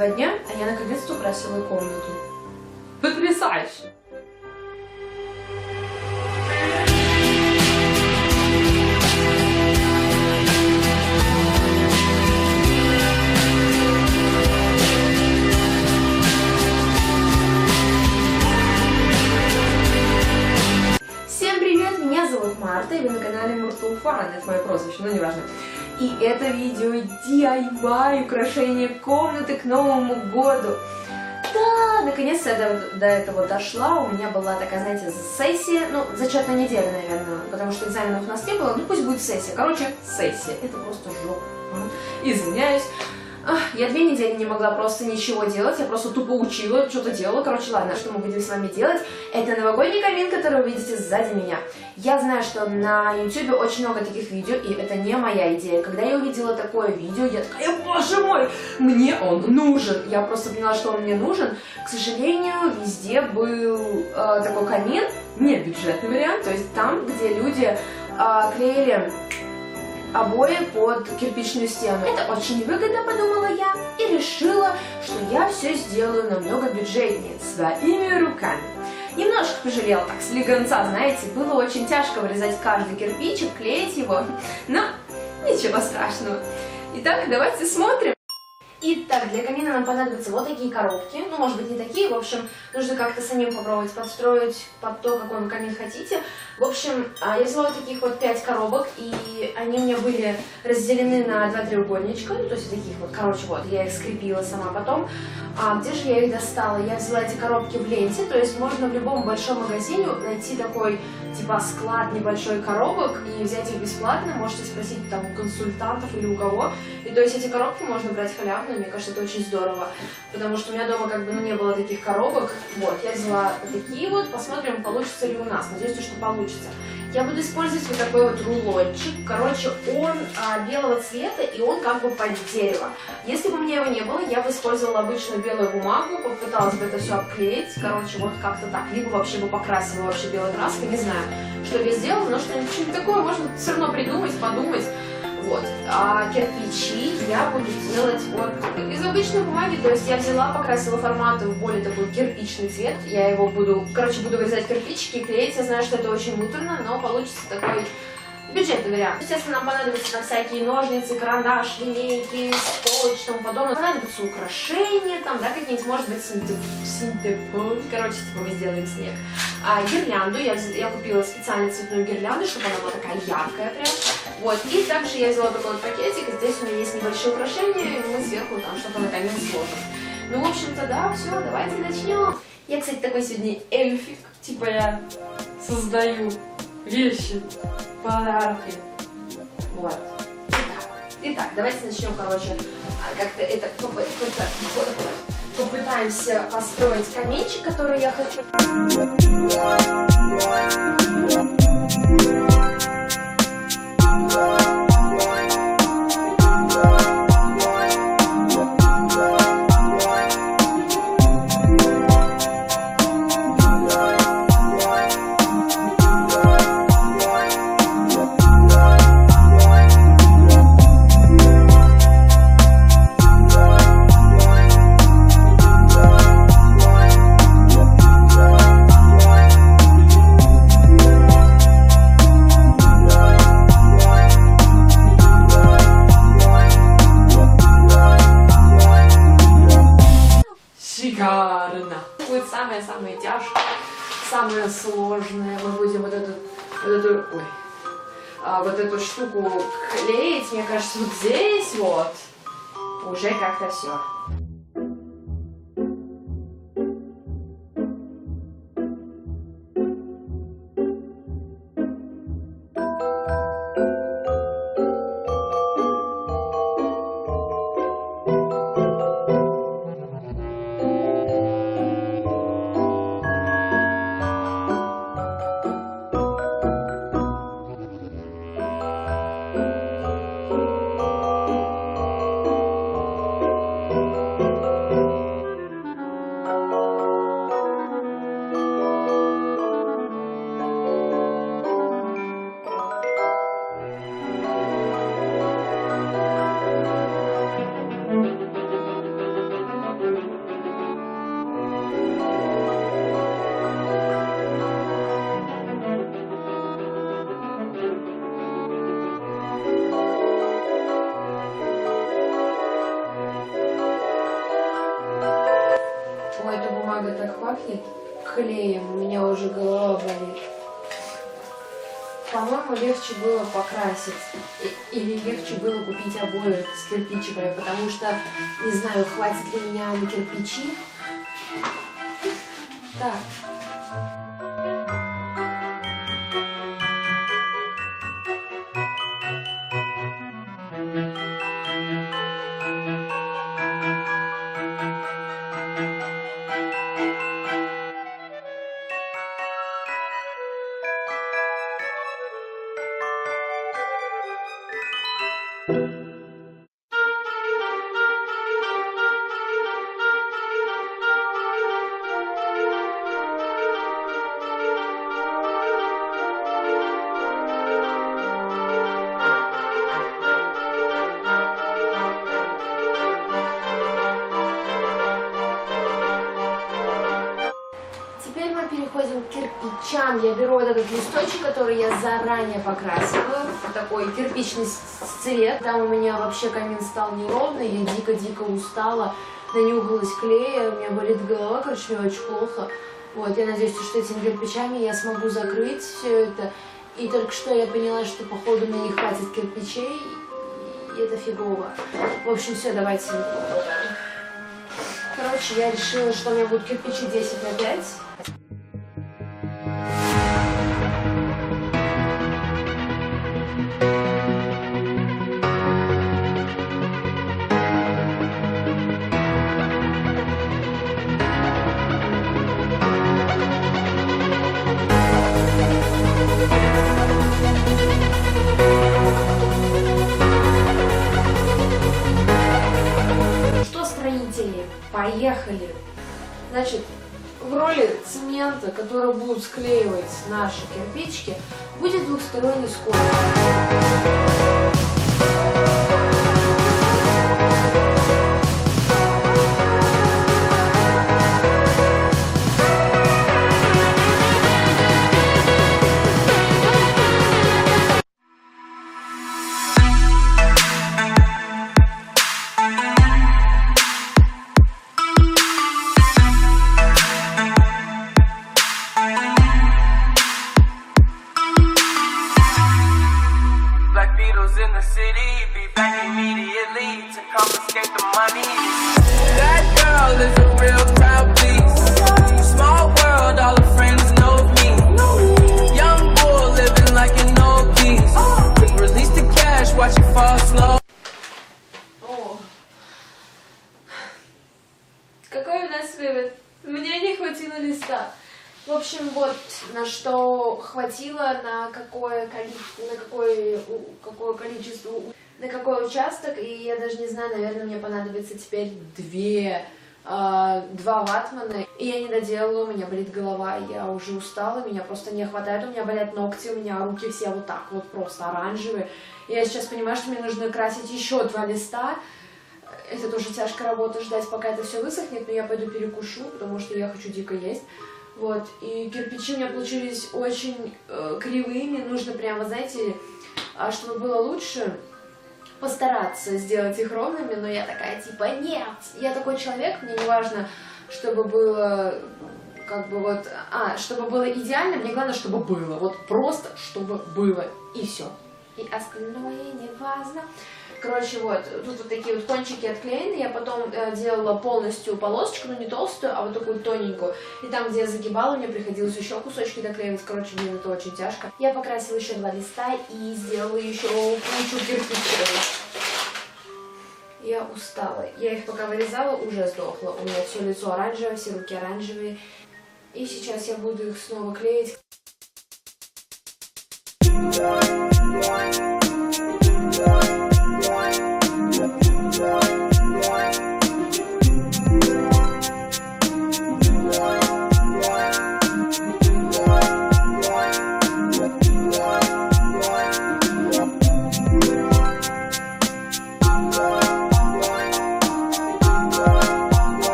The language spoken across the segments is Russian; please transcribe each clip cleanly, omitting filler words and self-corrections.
2 дня, а я наконец-то украсила комнату. Потрясающе! Марта, и вы на канале Murtle Fun, это мое прозвище, но неважно. И это видео DIY, украшение комнаты к Новому году. Да, наконец-то я до этого дошла, у меня была такая, знаете, сессия, ну, зачетная неделя, наверное, потому что экзаменов у нас не было, ну пусть будет сессия. Короче, сессия, это просто жопа, извиняюсь. Я 2 недели не могла просто ничего делать, я просто тупо учила, что-то делала. Короче, ладно, что мы будем с вами делать? Это новогодний камин, который вы видите сзади меня. Я знаю, что на YouTube очень много таких видео, и это не моя идея. Когда я увидела такое видео, я такая, боже мой, мне он нужен. Я просто поняла, что он мне нужен. К сожалению, везде был такой камин, не бюджетный вариант, то есть там, где люди клеили обои под кирпичную стену. Это очень невыгодно, подумала я, и решила, что я все сделаю намного бюджетнее, своими руками. Немножко пожалела так, слегонца, знаете, было очень тяжко вырезать каждый кирпичик, клеить его, но ничего страшного. Итак, давайте смотрим. Итак, для камина нам понадобятся вот такие коробки, ну, может быть, не такие, в общем, нужно как-то самим попробовать подстроить под то, какой вы камин хотите. В общем, я взяла вот таких вот 5 коробок, и они у меня были разделены на 2 треугольничка, ну, то есть таких вот, короче, вот, я их скрепила сама потом. Где же я их достала? Я взяла эти коробки в ленте, то есть можно в любом большом магазине найти такой, типа, склад небольшой коробок и взять их бесплатно, можете спросить там у консультантов или у кого. И то есть эти коробки можно брать халявно, мне кажется, это очень здорово, потому что у меня дома как бы не было таких коробок. Вот, я взяла вот такие вот, посмотрим, получится ли у нас, надеюсь, что получится. Я буду использовать вот такой вот рулончик, короче, он белого цвета и он как бы под дерево. Если бы у меня его не было, я бы использовала обычную белую бумагу, попыталась бы это все обклеить, короче, вот как-то так, либо вообще бы покрасила вообще белой краской, не знаю, что бы я сделала, но что-нибудь такое можно все равно придумать, подумать. Вот, кирпичи я буду делать вот из обычной бумаги, то есть я взяла, покрасила формат в более такой кирпичный цвет, я его буду, короче, буду вырезать кирпичики и клеить, я знаю, что это очень муторно, но получится такой бюджетный вариант. Естественно, нам понадобятся там всякие ножницы, карандаш, линейки, скотч, тому подобное. Понадобятся украшения, там, да, какие-нибудь, может быть, синтепон, короче, типа мы сделаем снег. Гирлянду, я купила специально цветную гирлянду, чтобы она была такая яркая прям. Вот, и также я взяла такой вот пакетик, здесь у меня есть небольшие украшения, и мы сверху там что-то наконец сложим. Ну, в общем-то, да, все, давайте начнем. Я, кстати, такой сегодня эльфик, типа я создаю вещи, подарки. Вот. Итак, давайте начнем, короче, как-то это попытаемся построить каминчик, который я хочу. Шикарно! Будет самое-самое тяжкое, самое сложное. Мы будем вот эту штуку клеить. Мне кажется, вот здесь вот уже как-то все. пахнет клеем, у меня уже голова болит. По-моему, легче было покрасить. Или легче было купить обои с кирпичиками, потому что, не знаю, хватит ли меня на кирпичи. Так. Теперь мы переходим к кирпичам. Я беру вот этот листочек, который я заранее покрасила. Такой кирпичный цвет. Там у меня вообще камин стал неровный. Я дико-дико устала. Нанюхалась клея. У меня болит голова. Короче, мне очень плохо. Вот, я надеюсь, что этими кирпичами я смогу закрыть все это. И только что я поняла, что походу мне не хватит кирпичей. И это фигово. В общем, все, давайте. Короче, я решила, что у меня будут кирпичи 10 на 5. Поехали! Значит, в роли цемента, который будут склеивать наши кирпичики, будет двухсторонний скотч. In the city, be back immediately to confiscate the money. That girl is a real crowd, please. Small world, all her friends know me. Young bull living like an old geese. Release the cash, watch it fall slow. Какой у нас вывод? Мне не хватило листа. В общем, вот на что хватило, на какое количество, на какой участок, и я даже не знаю, наверное, мне понадобится теперь два ватмана, и я не доделала, у меня болит голова, я уже устала, меня просто не хватает, у меня болят ногти, у меня руки все вот так вот просто оранжевые, и я сейчас понимаю, что мне нужно красить еще 2 листа. Это тоже тяжкая работа ждать, пока это все высохнет, но я пойду перекушу, потому что я хочу дико есть. Вот, и кирпичи у меня получились очень кривыми, нужно прямо, знаете, чтобы было лучше, постараться сделать их ровными, но я такая, типа, нет, я такой человек, мне не важно, чтобы было, как бы вот, чтобы было идеально, мне главное, чтобы было, вот просто, чтобы было, и все, и остальное не важно. Короче, вот, тут вот такие вот кончики отклеены, я потом делала полностью полосочку, но не толстую, а вот такую тоненькую. И там, где я загибала, мне приходилось еще кусочки доклеивать, короче, блин, это очень тяжко. Я покрасила еще 2 листа и сделала еще кучу кирпичей. Я устала, я их пока вырезала, уже сдохла, у меня все лицо оранжевое, все руки оранжевые. И сейчас я буду их снова клеить.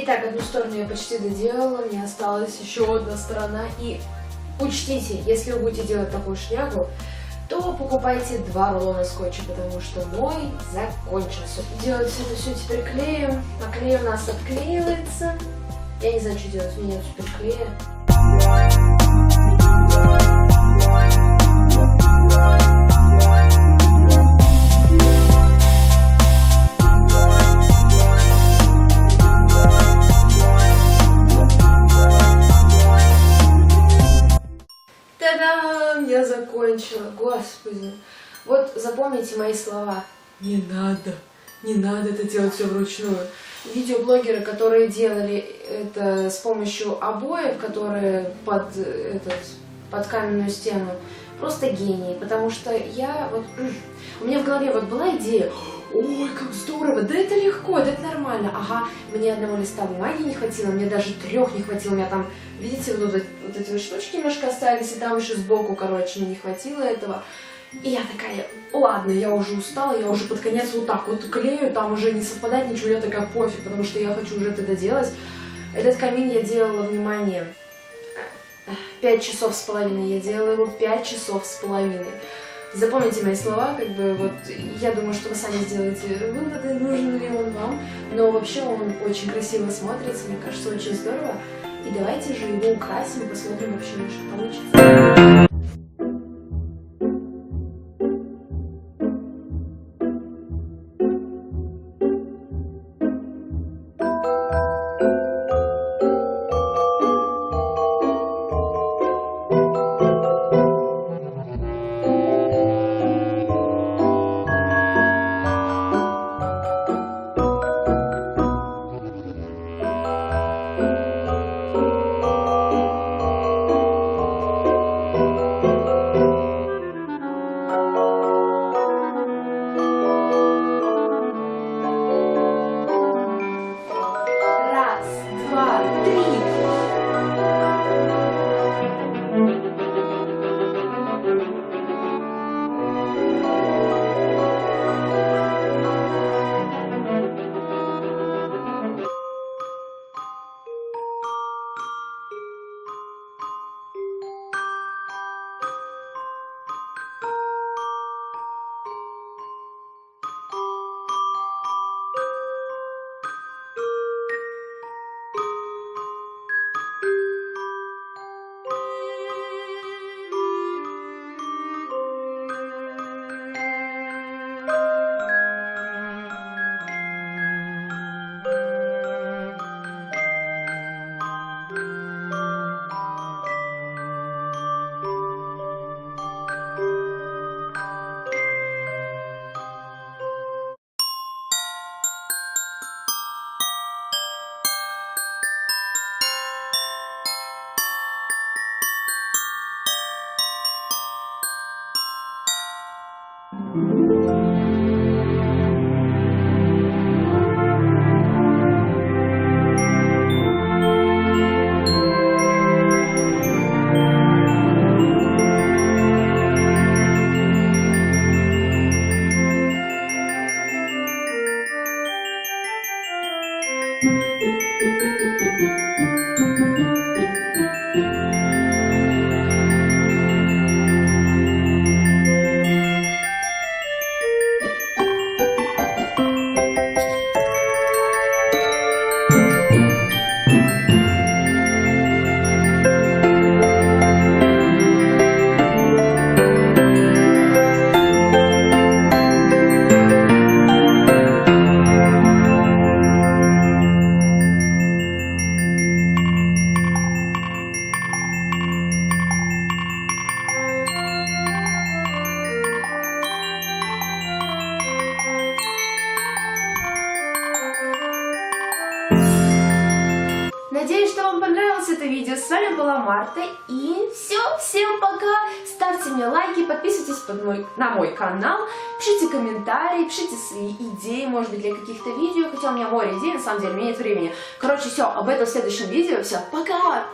Итак, одну сторону я почти доделала, мне осталась еще одна сторона. И учтите, если вы будете делать такую шнягу, то покупайте 2 рулона скотча, потому что мой закончился. Делать это все теперь клеем, а клей у нас отклеивается. Я не знаю, что делать, у меня нет теперь клея. Та-дам! Я закончила, господи. Вот запомните мои слова. Не надо это делать все вручную. Видеоблогеры, которые делали это с помощью обоев, которые под каменную стену, просто гении, потому что у меня в голове вот была идея, ой, как здорово, да это легко, да это нормально, ага, мне одного листа бумаги не хватило, мне даже 3 не хватило, у меня там, видите, вот эти вот штучки немножко остались, и там еще сбоку, короче, мне не хватило этого. И я такая, ладно, я уже устала, я уже под конец вот так вот клею, там уже не совпадает ничего, я такая, пофиг, потому что я хочу уже это доделать. Этот камин я делала, внимание, 5 часов с половиной, я делала его 5 часов с половиной. Запомните мои слова, как бы вот, я думаю, что вы сами сделаете выводы, нужен ли он вам, но вообще он очень красиво смотрится, мне кажется, очень здорово. И давайте же его украсим и посмотрим вообще, что получится. Надеюсь, что вам понравилось это видео. С вами была Марта. И все, всем пока. Ставьте мне лайки, подписывайтесь на мой канал, пишите комментарии, пишите свои идеи, может быть, для каких-то видео. Хотя у меня море идей, на самом деле, у меня нет времени. Короче, все, об этом в следующем видео. Все, пока!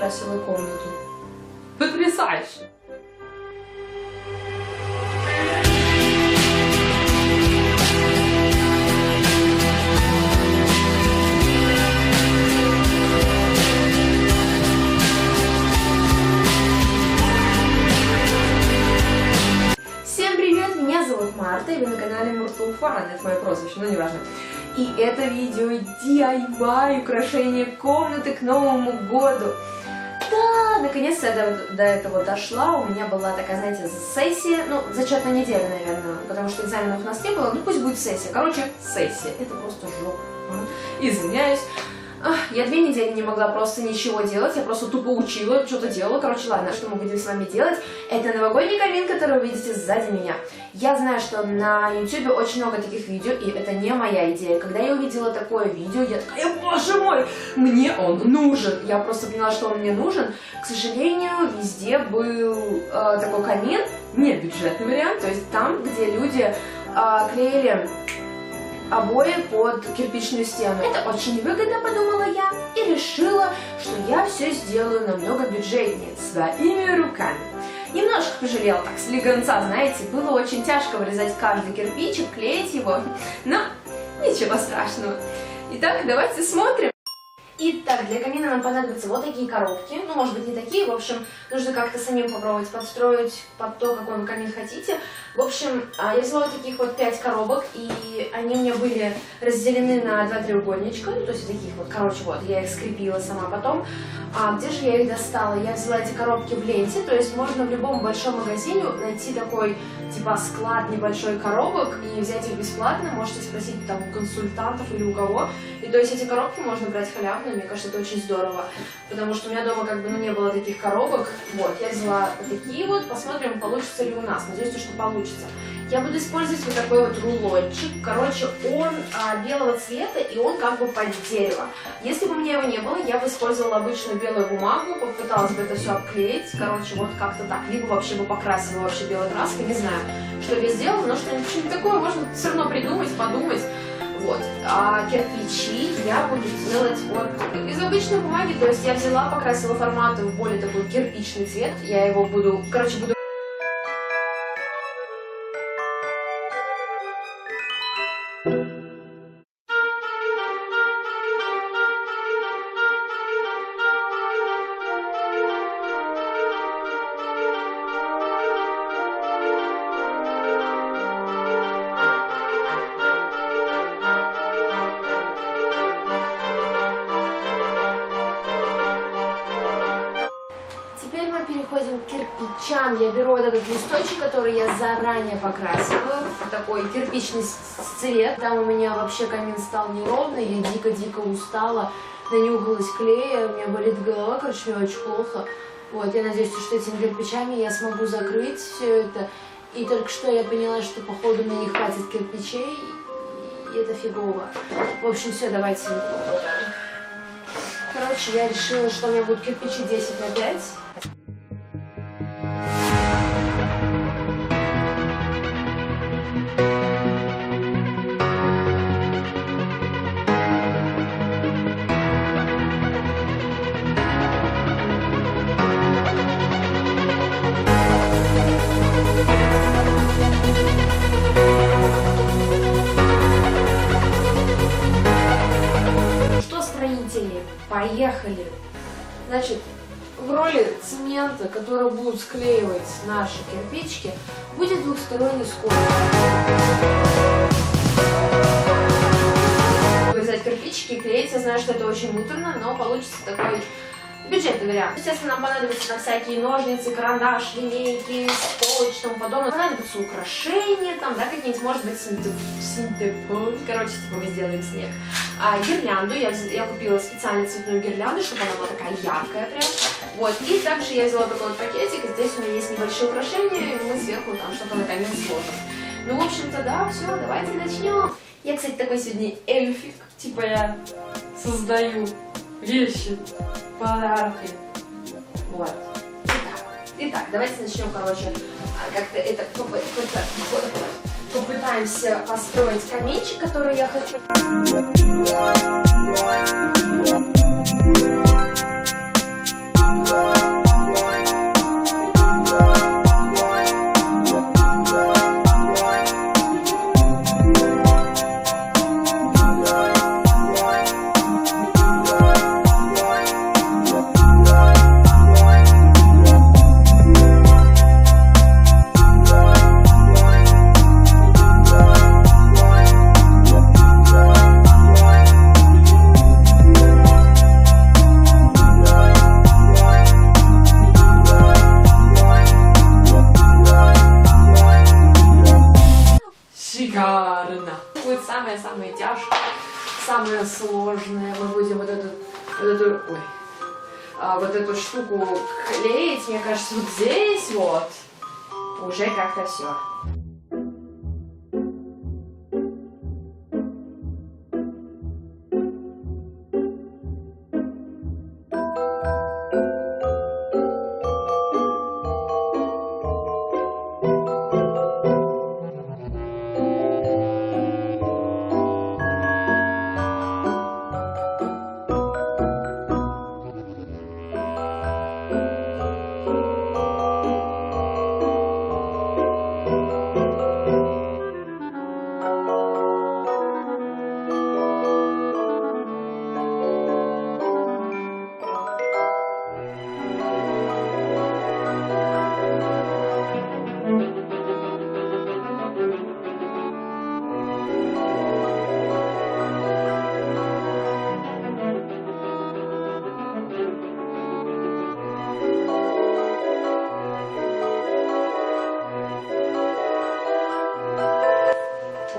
украсила комнату. Потрясающе! Всем привет, меня зовут Марта, и вы на канале Mortal Fun, это мое прозвище, но неважно. И это видео DIY украшение комнаты к Новому году. Да, наконец-то я до этого дошла, у меня была такая, знаете, сессия, ну, зачетная неделя, наверное, потому что экзаменов у нас не было, ну пусть будет сессия, короче, сессия, это просто жопа, извиняюсь. Я 2 недели не могла просто ничего делать, я просто тупо учила, что-то делала. Короче, ладно, что мы будем с вами делать? Это новогодний камин, который вы видите сзади меня. Я знаю, что на YouTube очень много таких видео, и это не моя идея. Когда я увидела такое видео, я такая, боже мой, мне он нужен. Я просто поняла, что он мне нужен. К сожалению, везде был такой камин, не бюджетный вариант, то есть там, где люди клеили обои под кирпичную стену. Это очень выгодно, подумала я, и решила, что я все сделаю намного бюджетнее, своими руками. Немножко пожалела, так, слегонца, знаете, было очень тяжко вырезать каждый кирпичик, клеить его, но ничего страшного. Итак, давайте смотрим. Итак, для камина нам понадобятся вот такие коробки, ну, может быть, не такие, в общем, нужно как-то самим попробовать подстроить под то, какой вы камин хотите. В общем, я взяла вот таких вот 5 коробок, и они у меня были разделены на 2 треугольничка, ну, то есть таких вот, короче, вот, я их скрепила сама потом. Где же я их достала? Я взяла эти коробки в ленте, то есть можно в любом большом магазине найти такой, типа, склад небольшой коробок и взять их бесплатно, можете спросить там у консультантов или у кого. И то есть эти коробки можно брать халявно, мне кажется, это очень здорово, потому что у меня дома как бы, ну, не было таких коробок. Вот, я взяла вот такие вот, посмотрим, получится ли у нас, надеюсь, что получится. Я буду использовать вот такой вот рулончик, короче, он белого цвета, и он как бы под дерево. Если бы у меня его не было, я бы использовала обычную белую бумагу, попыталась бы это все обклеить, короче, вот как-то так, либо вообще бы покрасила вообще белой краской, не знаю, что я сделала, но что-нибудь такое можно все равно придумать, подумать. Вот. А кирпичи я буду делать вот из обычной бумаги, то есть я взяла, покрасила формат в более такой кирпичный цвет, я его буду, короче, буду... Теперь мы переходим к кирпичам. Я беру вот этот листочек, который я заранее покрасила в такой кирпичный цвет. Там у меня вообще камин стал неровный, я дико-дико устала, нанюхалась клея, у меня болит голова, короче, мне очень плохо. Вот, я надеюсь, что этими кирпичами я смогу закрыть все это. И только что я поняла, что походу мне не хватит кирпичей, и это фигово. В общем, все, давайте. Короче, я решила, что у меня будут кирпичи 10 на 5. Поехали! Значит, в роли цемента, который будут склеивать наши кирпичики, будет двухсторонний скотч. Взять кирпичики и клеить, я знаю, что это очень муторно, но получится такой бюджетный вариант. Естественно, нам понадобятся всякие ножницы, карандаш, линейки, скотч, тому подобное. Понадобятся украшения, там, да, какие-нибудь, может быть, синтепон. Короче, типа мы сделаем снег. Гирлянду, я купила специально цветную гирлянду, чтобы она была такая яркая прям. Вот, и также я взяла такой вот пакетик, здесь у меня есть небольшие украшения, и мы сверху там что-то на камин сложим. Ну, в общем-то, да, все, давайте начнем. Я, кстати, такой сегодня эльфик, типа я создаю вещи, подарки. Вот. Итак, давайте начнем, короче, как-то это попытаемся построить каминчик, который я хочу. Шикарно. Будет самое-самое тяжкое, самое сложное. Мы будем вот эту штуку клеить, мне кажется, вот здесь вот. Уже как-то все.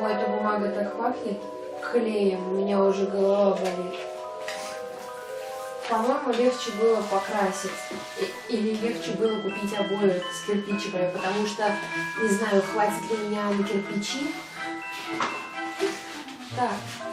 Ой, эта бумага так пахнет клеем, у меня уже голова болит. По-моему, легче было покрасить. Или легче было купить обои с кирпичиками, потому что, не знаю, хватит ли меня на кирпичи. Так.